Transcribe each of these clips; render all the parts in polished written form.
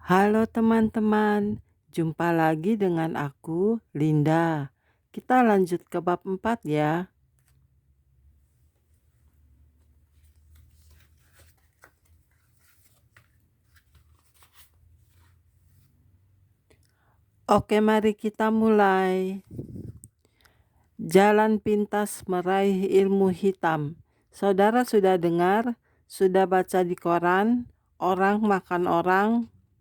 Halo teman-teman, jumpa lagi dengan aku, Linda. Kita lanjut ke bab 4 ya. Oke, mari kita mulai. Jalan pintas meraih ilmu hitam. Saudara sudah dengar, sudah baca di koran, orang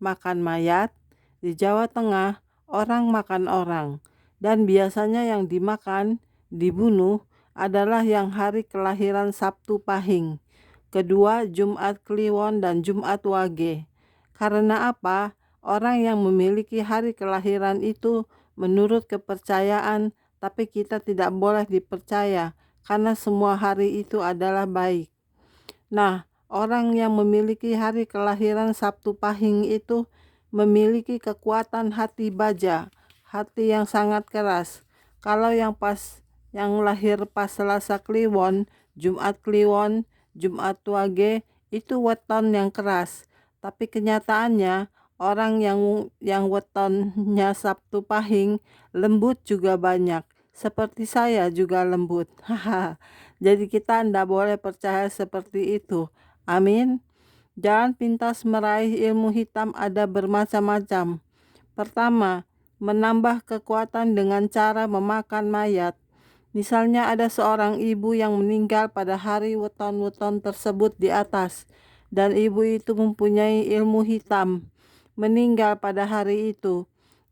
makan mayat. Di Jawa Tengah, orang makan orang. Dan biasanya yang dimakan, dibunuh, adalah yang hari kelahiran Sabtu Pahing. Kedua, Jumat Kliwon dan Jumat Wage. Karena apa? Orang yang memiliki hari kelahiran itu menurut kepercayaan, tapi kita tidak boleh dipercaya karena semua hari itu adalah baik. Nah, orang yang memiliki hari kelahiran Sabtu Pahing itu memiliki kekuatan hati baja, hati yang sangat keras. Kalau yang lahir pas Selasa Kliwon, Jumat Kliwon, Jumat Wage itu weton yang keras. Tapi kenyataannya orang yang wetonnya Sabtu Pahing lembut juga banyak. Seperti saya juga lembut. Haha. Jadi kita tidak boleh percaya seperti itu. Amin. Jalan pintas meraih ilmu hitam ada bermacam-macam. Pertama, menambah kekuatan dengan cara memakan mayat. Misalnya ada seorang ibu yang meninggal pada hari weton-weton tersebut di atas, dan ibu itu mempunyai ilmu hitam, meninggal pada hari itu.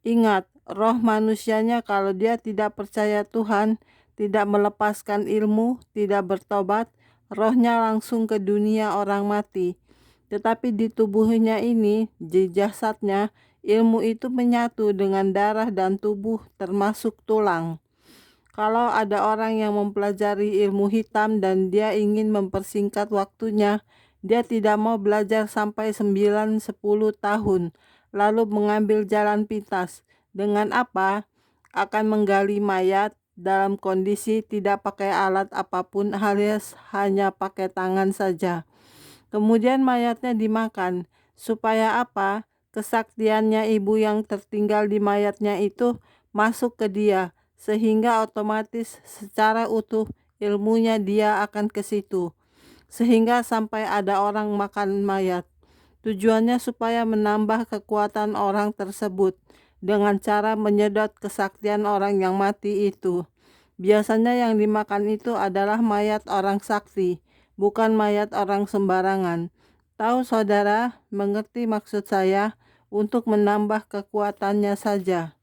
Ingat, roh manusianya kalau dia tidak percaya Tuhan, tidak melepaskan ilmu, tidak bertobat, rohnya langsung ke dunia orang mati. Tetapi di tubuhnya ini, di jasadnya, ilmu itu menyatu dengan darah dan tubuh termasuk tulang. Kalau ada orang yang mempelajari ilmu hitam dan dia ingin mempersingkat waktunya, dia tidak mau belajar sampai 9-10 tahun, lalu mengambil jalan pintas. Dengan apa? Akan menggali mayat dalam kondisi tidak pakai alat apapun alias hanya pakai tangan saja. Kemudian mayatnya dimakan. Supaya apa? Kesaktiannya ibu yang tertinggal di mayatnya itu masuk ke dia, sehingga otomatis secara utuh ilmunya dia akan ke situ. Sehingga sampai ada orang makan mayat. Tujuannya supaya menambah kekuatan orang tersebut dengan cara menyedot kesaktian orang yang mati itu. Biasanya yang dimakan itu adalah mayat orang sakti, bukan mayat orang sembarangan. Tahu saudara, mengerti maksud saya, untuk menambah kekuatannya saja.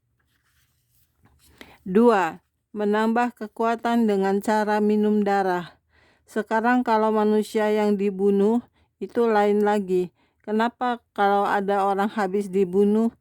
2. Menambah kekuatan dengan cara minum darah. Sekarang kalau manusia yang dibunuh, itu lain lagi. Kenapa kalau ada orang habis dibunuh,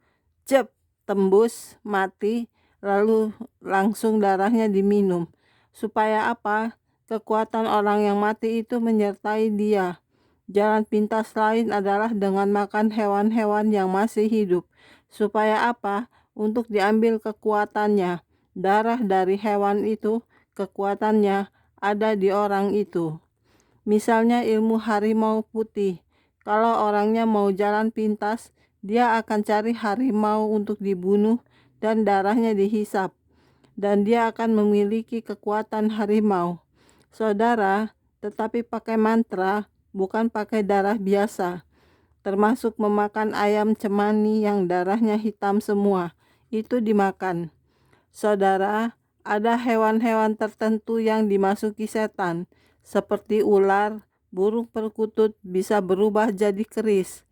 cep, tembus, mati, lalu langsung darahnya diminum? Supaya apa? Kekuatan orang yang mati itu menyertai dia. Jalan pintas lain adalah dengan makan hewan-hewan yang masih hidup. Supaya apa? Untuk diambil kekuatannya. Darah dari hewan itu, kekuatannya ada di orang itu. Misalnya ilmu harimau putih. Kalau orangnya mau jalan pintas, dia akan cari harimau untuk dibunuh dan darahnya dihisap. Dan dia akan memiliki kekuatan harimau. Saudara, tetapi pakai mantra, bukan pakai darah biasa. Termasuk memakan ayam cemani yang darahnya hitam semua. Itu dimakan. Saudara, ada hewan-hewan tertentu yang dimasuki setan, seperti ular, burung perkutut bisa berubah jadi keris.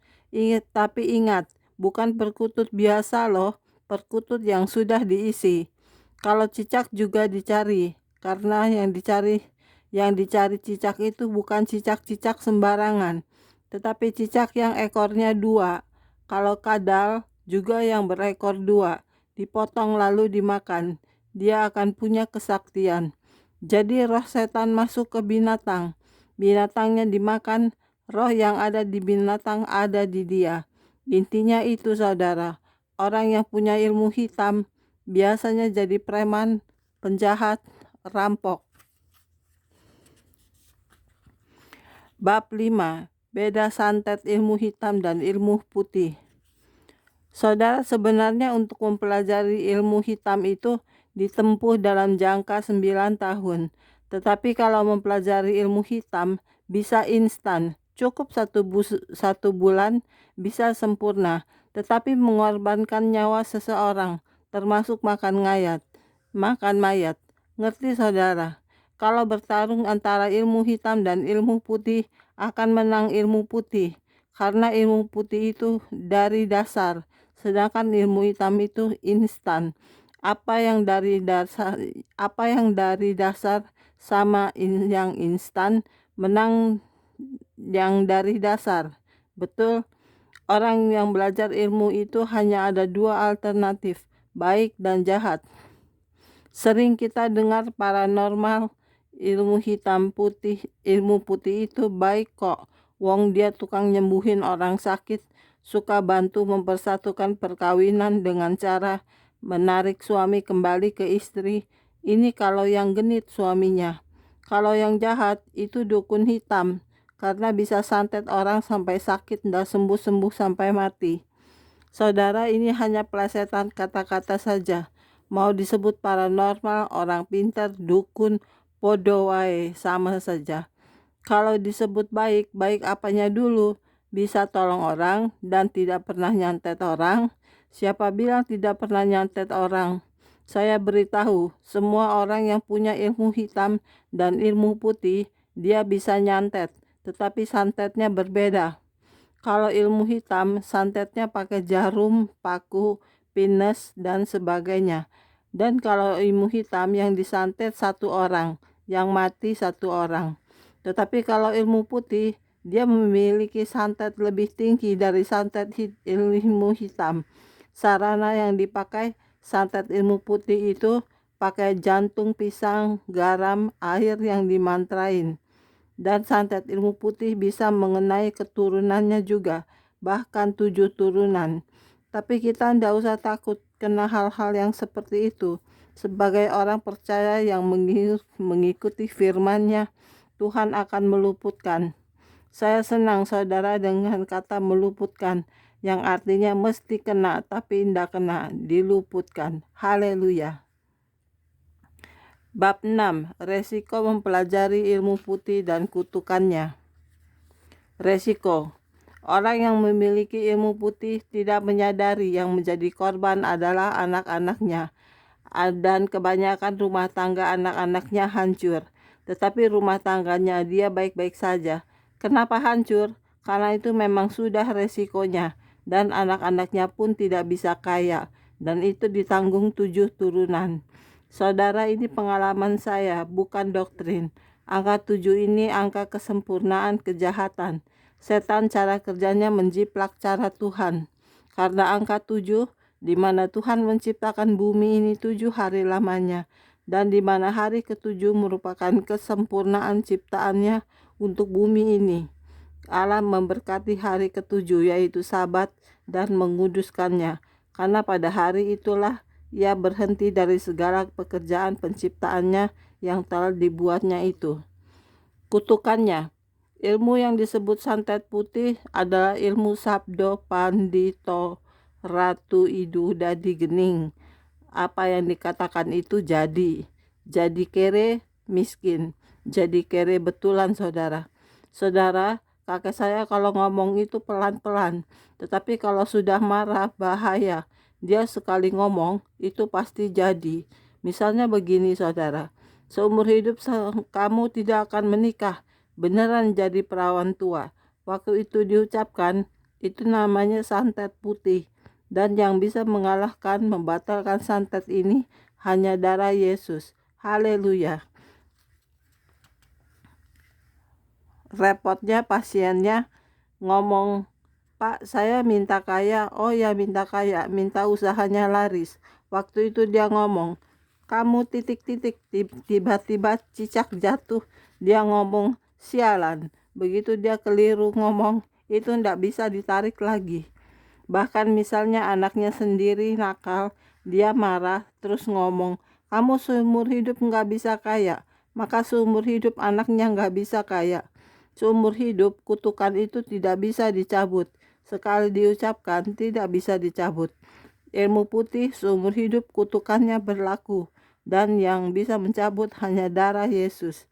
Tapi ingat, bukan perkutut biasa loh, perkutut yang sudah diisi. Kalau cicak juga dicari, karena yang dicari cicak itu bukan cicak-cicak sembarangan, tetapi cicak yang ekornya 2. Kalau kadal juga yang berekor 2, dipotong lalu dimakan, dia akan punya kesaktian. Jadi roh setan masuk ke binatang, binatangnya dimakan, roh yang ada di binatang ada di dia. Intinya itu saudara, orang yang punya ilmu hitam biasanya jadi preman, penjahat, rampok. Bab 5. Beda santet ilmu hitam dan ilmu putih. Saudara, sebenarnya untuk mempelajari ilmu hitam itu ditempuh dalam jangka 9 tahun. Tetapi kalau mempelajari ilmu hitam bisa instan, cukup 1 bulan bisa sempurna. Tetapi mengorbankan nyawa seseorang, termasuk makan mayat. Ngerti saudara? Kalau bertarung antara ilmu hitam dan ilmu putih, akan menang ilmu putih. Karena ilmu putih itu dari dasar, sedangkan ilmu hitam itu instan. Apa yang dari dasar sama yang instan menang yang dari dasar. Betul, orang yang belajar ilmu itu hanya ada 2 alternatif, baik dan jahat. Sering kita dengar paranormal, ilmu putih itu baik kok. Wong dia tukang nyembuhin orang sakit, suka bantu mempersatukan perkawinan dengan cara menarik suami kembali ke istri. Ini kalau yang genit suaminya. Kalau yang jahat itu dukun hitam, karena bisa santet orang sampai sakit ndak sembuh-sembuh sampai mati. Saudara, ini hanya plesetan kata-kata saja. Mau disebut paranormal, orang pintar, dukun, podo wae, sama saja. Kalau disebut baik, baik apanya dulu? Bisa tolong orang dan tidak pernah nyantet orang. Siapa bilang tidak pernah nyantet orang? Saya beritahu, semua orang yang punya ilmu hitam dan ilmu putih, dia bisa nyantet. Tetapi santetnya berbeda. Kalau ilmu hitam, santetnya pakai jarum, paku, pines, dan sebagainya. Dan kalau ilmu hitam yang disantet 1 orang, yang mati 1 orang. Tetapi kalau ilmu putih, dia memiliki santet lebih tinggi dari santet ilmu hitam. Sarana yang dipakai santet ilmu putih itu pakai jantung pisang, garam, air yang dimantrain. Dan santet ilmu putih bisa mengenai keturunannya juga, bahkan 7 turunan. Tapi kita tidak usah takut kena hal-hal yang seperti itu. Sebagai orang percaya yang mengikuti firman-Nya, Tuhan akan meluputkan. Saya senang saudara dengan kata meluputkan, yang artinya mesti kena tapi tidak kena, diluputkan. Haleluya. Bab 6. Resiko mempelajari ilmu putih dan kutukannya. Resiko. Orang yang memiliki ilmu putih tidak menyadari yang menjadi korban adalah anak-anaknya. Dan kebanyakan rumah tangga anak-anaknya hancur. Tetapi rumah tangganya dia baik-baik saja. Kenapa hancur? Karena itu memang sudah resikonya. Dan anak-anaknya pun tidak bisa kaya. Dan itu ditanggung 7 turunan. Saudara, ini pengalaman saya, bukan doktrin. Angka 7 ini angka kesempurnaan kejahatan. Setan cara kerjanya menjiplak cara Tuhan. Karena angka 7, di mana Tuhan menciptakan bumi ini 7 hari lamanya. Dan di mana hari ke-7 merupakan kesempurnaan ciptaannya untuk bumi ini. Allah memberkati hari ke-7 yaitu Sabat dan menguduskannya. Karena pada hari itulah ia berhenti dari segala pekerjaan penciptaannya yang telah dibuatnya itu. Kutukannya. Ilmu yang disebut santet putih adalah ilmu sabdo pandito ratu idu dadi gening. Apa yang dikatakan itu jadi. Jadi kere miskin. Jadi kere betulan saudara. Saudara, kakek saya kalau ngomong itu pelan-pelan. Tetapi kalau sudah marah bahaya. Dia sekali ngomong itu pasti jadi. Misalnya begini saudara. Seumur hidup kamu tidak akan menikah. Beneran jadi perawan tua. Waktu itu diucapkan, itu namanya santet putih. Dan yang bisa mengalahkan, membatalkan santet ini hanya darah Yesus. Haleluya. Repotnya pasiennya ngomong, Pak, saya minta kaya. Oh ya, minta kaya, minta usahanya laris. Waktu itu dia ngomong, kamu titik-titik, tiba-tiba cicak jatuh. Dia ngomong, sialan. Begitu dia keliru ngomong, itu ndak bisa ditarik lagi. Bahkan misalnya anaknya sendiri nakal, dia marah terus ngomong, kamu seumur hidup nggak bisa kaya, maka seumur hidup anaknya nggak bisa kaya. Seumur hidup kutukan itu tidak bisa dicabut. sekali diucapkan tidak bisa dicabut. Ilmu putih seumur hidup kutukannya berlaku, dan yang bisa mencabut hanya darah Yesus.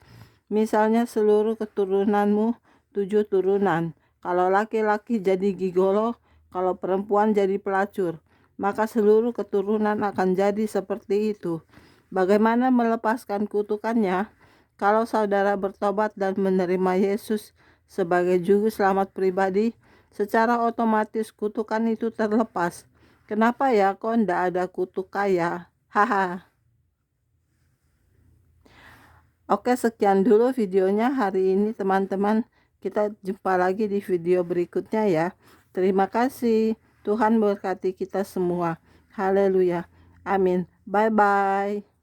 Misalnya seluruh keturunanmu 7 turunan. Kalau laki-laki jadi gigolo, kalau perempuan jadi pelacur, maka seluruh keturunan akan jadi seperti itu. Bagaimana melepaskan kutukannya? Kalau saudara bertobat dan menerima Yesus sebagai juru selamat pribadi, secara otomatis kutukan itu terlepas. Kenapa ya kok ndak ada kutuk kaya? Haha. Oke, sekian dulu videonya hari ini teman-teman. Kita jumpa lagi di video berikutnya ya. Terima kasih. Tuhan berkati kita semua. Haleluya. Amin. Bye-bye.